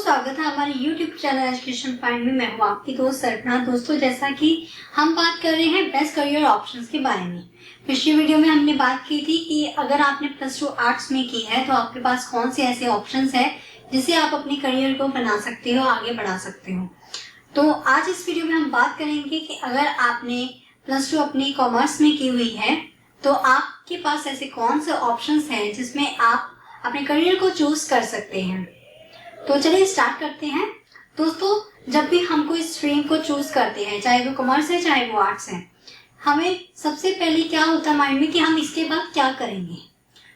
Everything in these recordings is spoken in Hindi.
स्वागत है हमारे YouTube चैनल एजुकेशन पॉइंट में। मैं हूँ आपकी दोस्त सरना। दोस्तों, जैसा कि हम बात कर रहे हैं बेस्ट करियर ऑप्शंस के बारे में। पिछली वीडियो में हमने बात की थी कि अगर आपने +2 आर्ट्स में की है तो आपके पास कौन से ऐसे ऑप्शंस है जिससे आप अपने करियर को बना सकते हो, आगे बढ़ा सकते हो। तो आज इस वीडियो में हम बात करेंगे कि अगर आपने +2 अपनी कॉमर्स में की हुई है तो आपके पास ऐसे कौन से ऑप्शंस हैं जिसमें आप अपने करियर को चूज कर सकते हैं। तो चलिए स्टार्ट करते हैं। दोस्तों, जब भी हम कोई स्ट्रीम को चूज करते हैं, चाहे वो कॉमर्स है चाहे वो आर्ट्स है, हमें सबसे पहले क्या होता है माइंड में कि हम इसके बाद क्या करेंगे।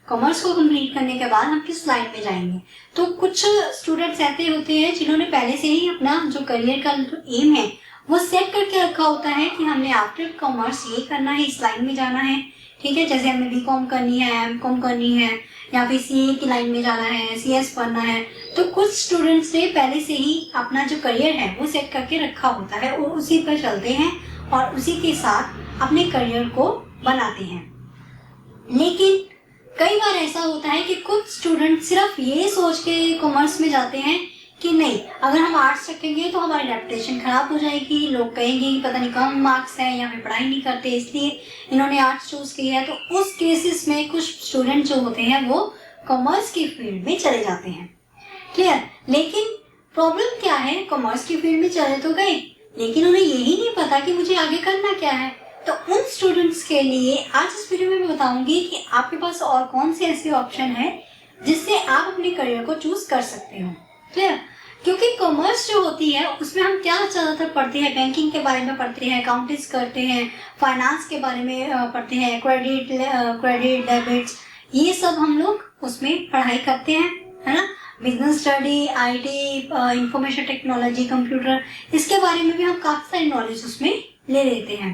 कॉमर्स को कंप्लीट करने के बाद हम किस लाइन में जाएंगे। तो कुछ स्टूडेंट्स ऐसे होते हैं जिन्होंने पहले से ही अपना जो करियर का जो एम है वो सेट करके रखा होता है कि हमने आफ्टर कॉमर्स ये करना है, इस लाइन में जाना है। ठीक है, जैसे हमें बीकॉम करनी है, एमकॉम करनी है, या फिर सीए की लाइन में जाना है, सीएस पढ़ना है। तो कुछ स्टूडेंट्स ने पहले से ही अपना जो करियर है वो सेट करके रखा होता है और उसी पर चलते हैं और उसी के साथ अपने करियर को बनाते हैं। लेकिन कई बार ऐसा होता है कि कुछ स्टूडेंट सिर्फ ये सोच के कॉमर्स में जाते हैं कि नहीं, अगर हम आर्ट्स रखेंगे तो हमारी रेपुटेशन खराब हो जाएगी, लोग कहेंगे कि पता नहीं कम मार्क्स है या फिर पढ़ाई नहीं करते इसलिए इन्होंने आर्ट्स चूज किया है। तो उस केसेस में कुछ स्टूडेंट जो होते हैं वो कॉमर्स की फील्ड में चले जाते हैं। क्लियर। लेकिन प्रॉब्लम क्या है, कॉमर्स की फील्ड में चले तो गए लेकिन उन्हें यही नहीं पता कि मुझे आगे करना क्या है। तो उन स्टूडेंट्स के लिए आज इस वीडियो में मैं बताऊंगी कि आपके पास और कौन से ऐसे ऑप्शन है जिससे आप अपने करियर को चूज कर सकते हो। क्लियर। क्योंकि कॉमर्स जो होती है उसमें हम क्या ज्यादातर पढ़ते हैं, बैंकिंग के बारे में पढ़ते हैं, अकाउंटिंग्स करते हैं, फाइनेंस के बारे में पढ़ते हैं, क्रेडिट डेबिट्स, ये सब हम लोग उसमें पढ़ाई करते हैं, है ना। Business study, IT, information technology, computer, इसके बारे में भी हम काफी सारी नॉलेज उसमें ले लेते हैं।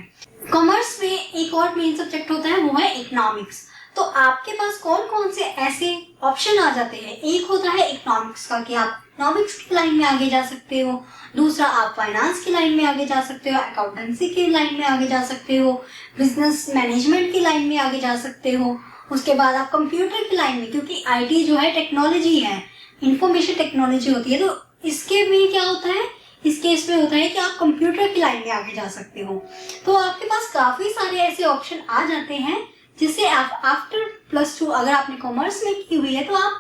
कॉमर्स में एक और मेन सब्जेक्ट होता है, वो है इकोनॉमिक्स। तो आपके पास कौन कौन से ऐसे ऑप्शन आ जाते हैं। एक होता है इकोनॉमिक्स का कि आप इकोनॉमिक्स की लाइन में आगे जा सकते हो, दूसरा आप फाइनेंस की लाइन में आगे जा सकते हो, अकाउंटेंसी की लाइन में आगे जा सकते हो, बिजनेस मैनेजमेंट की लाइन में आगे जा सकते हो। उसके बाद आप कंप्यूटर की लाइन में, क्योंकि आईटी जो है टेक्नोलॉजी है, इंफॉर्मेशन टेक्नोलॉजी होती है, तो इसके में क्या होता है, इस केस में होता है कि आप कंप्यूटर की लाइन में आगे जा सकते हो। तो आपके पास काफी सारे ऐसे ऑप्शन आ जाते हैं जिससे आप आफ्टर +2 अगर आपने कॉमर्स में की हुई है तो आप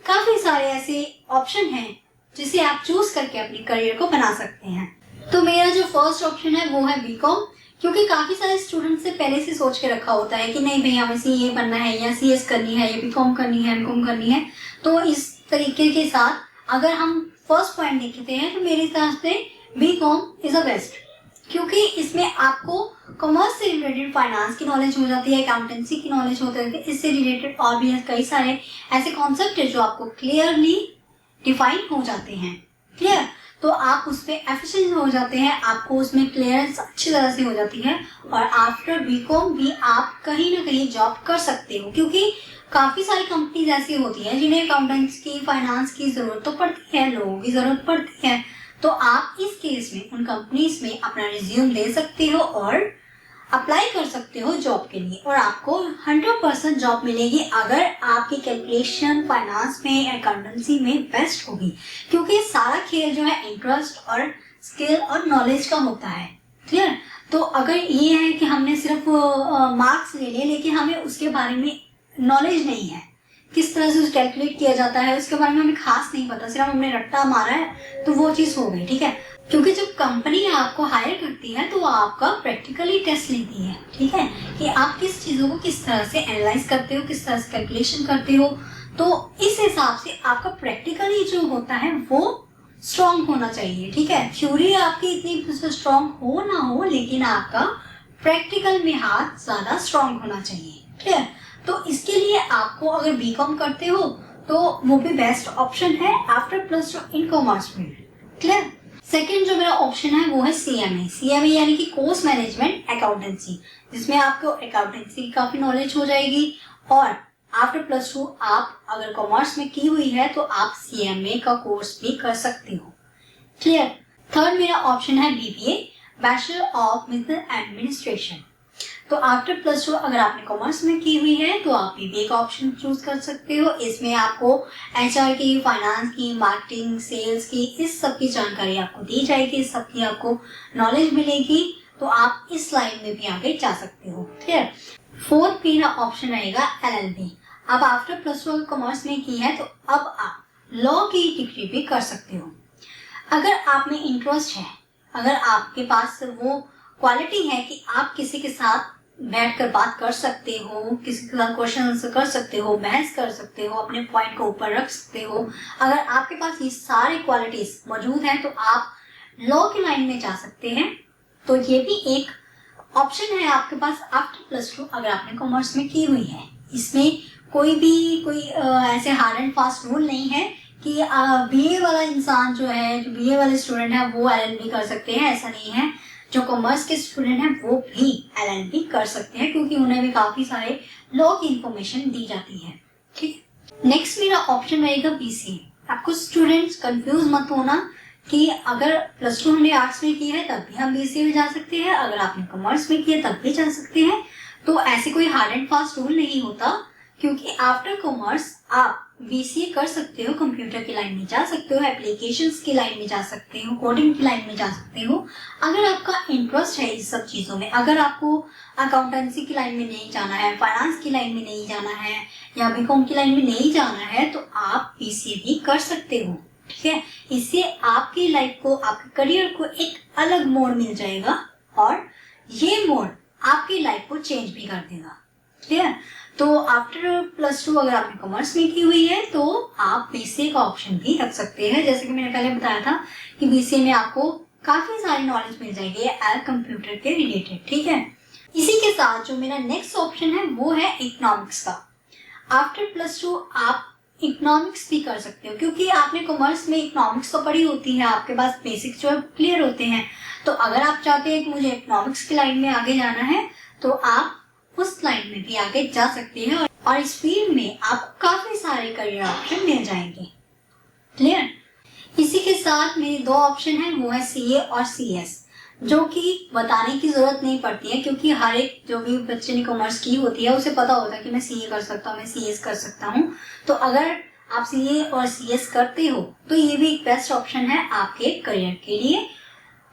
काफी सारे ऐसे ऑप्शन हैं जिसे आप चूज करके अपने करियर को बना सकते हैं। तो मेरा जो फर्स्ट ऑप्शन है वो है बीकॉम, क्योंकि काफी सारे स्टूडेंट्स से पहले से सोच के रखा होता है कि नहीं भैया हमें सीए बनना है या सीएस करनी है या बीकॉम करनी है, एमकॉम करनी है। तो इस तरीके के साथ अगर हम फर्स्ट पॉइंट देखते हैं तो मेरे हिसाब से बीकॉम इज अ बेस्ट, क्योंकि इसमें आपको कॉमर्स से रिलेटेड फाइनेंस की नॉलेज हो जाती है, अकाउंटेंसी की नॉलेज हो जाती है, इससे रिलेटेड और भी कई सारे ऐसे कॉन्सेप्ट है जो आपको क्लियरली डिफाइन हो जाते हैं। क्लियर। तो आप उसमें एफिशिएंट हो जाते हैं, आपको उसमें क्लियरेंस अच्छी तरह से हो जाती है और आफ्टर बीकॉम भी आप कहीं ना कहीं जॉब कर सकते हो, क्योंकि काफी सारी कंपनीज ऐसी होती हैं जिन्हें अकाउंटेंट्स की, फाइनेंस की जरूरत तो पड़ती है, लोगों की जरूरत पड़ती है। तो आप इस केस में उन कंपनीज में अपना रिज्यूम दे सकते हो और अप्लाई कर सकते हो जॉब के लिए, और आपको 100% जॉब मिलेगी अगर आपकी कैलकुलेशन फाइनेंस में, अकाउंटेंसी में बेस्ट होगी, क्योंकि सारा खेल जो है इंटरेस्ट और स्किल और नॉलेज का होता है। क्लियर। तो अगर ये है कि हमने सिर्फ मार्क्स ले लिए लेकिन हमें उसके बारे में नॉलेज नहीं है, किस तरह से कैलकुलेट किया जाता है उसके बारे में हमें खास नहीं पता, सिर्फ हमने रट्टा मारा है, तो वो चीज हो गई। ठीक है। क्योंकि जब कंपनी आपको हायर करती है तो वो आपका प्रैक्टिकली टेस्ट लेती है, ठीक है, कि आप किस चीजों को किस तरह से एनालाइज करते हो, किस तरह से कैलकुलेशन करते हो। तो इस हिसाब से आपका प्रैक्टिकली जो होता है वो स्ट्रांग होना चाहिए। ठीक है। थ्योरी आपकी इतनी स्ट्रांग हो ना हो, लेकिन आपका प्रैक्टिकल में हाथ ज्यादा स्ट्रांग होना चाहिए। क्लियर। तो इसके लिए आपको अगर बीकॉम करते हो तो वो भी बेस्ट ऑप्शन है after +2 in commerce field. Clear. Second जो मेरा ऑप्शन है वो है सीएमए यानी कि कोर्स मैनेजमेंट अकाउंटेंसी, जिसमें आपको अकाउंटेंसी की काफी नॉलेज हो जाएगी और आफ्टर +2 आप अगर कॉमर्स में की हुई है तो आप सीएमए का कोर्स भी कर सकते हो। क्लियर। थर्ड मेरा ऑप्शन है BBA, bachelor of business administration. तो आफ्टर प्लस टू अगर आपने कॉमर्स में की हुई है तो आप बीबीए का ऑप्शन चूज कर सकते हो। इसमें आपको एचआर की, फाइनेंस की, मार्केटिंग, सेल्स की, इस सब की जानकारी आपको दी जाएगी, इस सब की आपको नॉलेज मिलेगी, तो आप इस लाइन में भी आगे जा सकते हो। क्लियर। फोर्थ मेरा ऑप्शन रहेगा एलएलबी। अब आफ्टर प्लस टू कॉमर्स में की है तो अब आप लॉ की डिग्री भी कर सकते हो। अगर आप में इंटरेस्ट है, अगर आपके पास वो क्वालिटी है कि आप किसी के साथ बैठकर बात कर सकते हो, किसी के साथ क्वेश्चन आंसर कर सकते हो, बहस कर सकते हो, अपने पॉइंट को ऊपर रख सकते हो, अगर आपके पास ये सारे क्वालिटीज मौजूद हैं तो आप लॉ की लाइन में जा सकते हैं। तो ये भी एक ऑप्शन है आपके पास आफ्टर प्लस टू अगर आपने कॉमर्स में की हुई है। इसमें कोई ऐसे हार्ड एंड फास्ट रूल नहीं है कि बीए वाला इंसान जो है, जो बीए वाले स्टूडेंट है वो एलएलबी कर सकते हैं, ऐसा नहीं है। जो कॉमर्स के स्टूडेंट हैं वो भी एलएलबी कर सकते हैं क्योंकि उन्हें भी काफी सारे लॉ की इंफॉर्मेशन दी जाती है। ठीक है। नेक्स्ट मेरा ऑप्शन रहेगा बीसीए। आपको स्टूडेंट्स कंफ्यूज मत होना कि अगर प्लस टू हमने आर्ट्स में की है तब भी हम बीसीए में जा सकते हैं, अगर आपने कॉमर्स में किया तब भी जा सकते हैं। तो ऐसे कोई हार्ड एंड फास्ट रूल नहीं होता, क्योंकि आफ्टर कॉमर्स आप बीसीए कर सकते हो, कंप्यूटर की लाइन में जा सकते हो, एप्लीकेशंस की लाइन में जा सकते हो, कोडिंग की लाइन में जा सकते हो, अगर आपका इंटरेस्ट है इस सब चीजों में। अगर आपको अकाउंटेंसी की लाइन में नहीं जाना है, फाइनेंस की लाइन में नहीं जाना है, या बीकॉम की लाइन में नहीं जाना है, तो आप बीसीए भी कर सकते हो। ठीक है। इससे आपकी लाइफ को, आपके करियर को एक अलग मोड़ मिल जाएगा और ये मोड़ आपकी लाइफ को चेंज भी कर देगा। क्लियर। तो आफ्टर प्लस टू अगर आपने कॉमर्स में की हुई है तो आप बीसीए का ऑप्शन भी रख सकते हैं। जैसे कि मैंने पहले बताया था कि बीसीए में आपको काफी सारी नॉलेज मिल जाएगी एयर कंप्यूटर के रिलेटेड। ठीक है। इसी के साथ जो मेरा नेक्स्ट ऑप्शन है वो है इकोनॉमिक्स का। आफ्टर प्लस टू आप इकोनॉमिक्स भी कर सकते हो, क्योंकि आपने कॉमर्स में इकोनॉमिक्स तो पढ़ी होती है, आपके पास बेसिक्स जो है क्लियर होते हैं। तो अगर आप चाहते हैं कि मुझे इकोनॉमिक्स की लाइन में आगे जाना है तो आप उस लाइन में भी आगे जा सकते हैं और इस फील्ड में आपको काफी सारे करियर ऑप्शन मिल जाएंगे। क्लियर। इसी के साथ मेरे दो ऑप्शन है, वो है सीए और सीएस, जो कि बताने की जरूरत नहीं पड़ती है क्योंकि हर एक जो भी बच्चे ने कॉमर्स की होती है उसे पता होता है कि मैं सीए कर सकता हूँ, मैं सीएस कर सकता हूँ। तो अगर आप सीए और सीएस करते हो तो ये भी एक बेस्ट ऑप्शन है आपके करियर के लिए।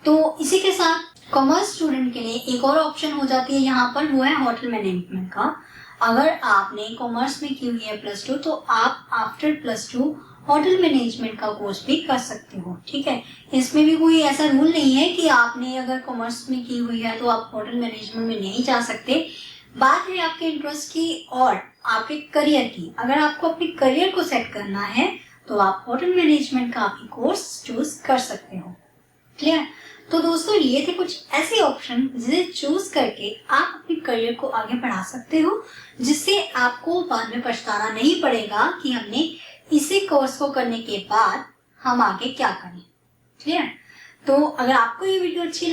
तो इसी के साथ कॉमर्स स्टूडेंट के लिए एक और ऑप्शन हो जाती है यहाँ पर, वो है होटल मैनेजमेंट का। अगर आपने कॉमर्स में की हुई है प्लस टू तो आप after plus two hotel management का कोर्स भी कर सकते हो। ठीक है। इसमें भी कोई ऐसा रूल नहीं है कि आपने अगर कॉमर्स में की हुई है तो आप होटल मैनेजमेंट में नहीं जा सकते। बात है आपके इंटरेस्ट की और आपके करियर की। अगर आपको अपने करियर को सेट करना है तो आप होटल मैनेजमेंट का आपकी कोर्स चूज कर सकते हो। क्लियर। तो दोस्तों ये थे कुछ ऐसे ऑप्शन जिसे चूज करके आप अपने करियर को आगे बढ़ा सकते हो, जिससे आपको बाद में पछताना नहीं पड़ेगा कि हमने इसी कोर्स को करने के बाद हम आगे क्या करें। क्लियर। तो अगर आपको ये वीडियो अच्छी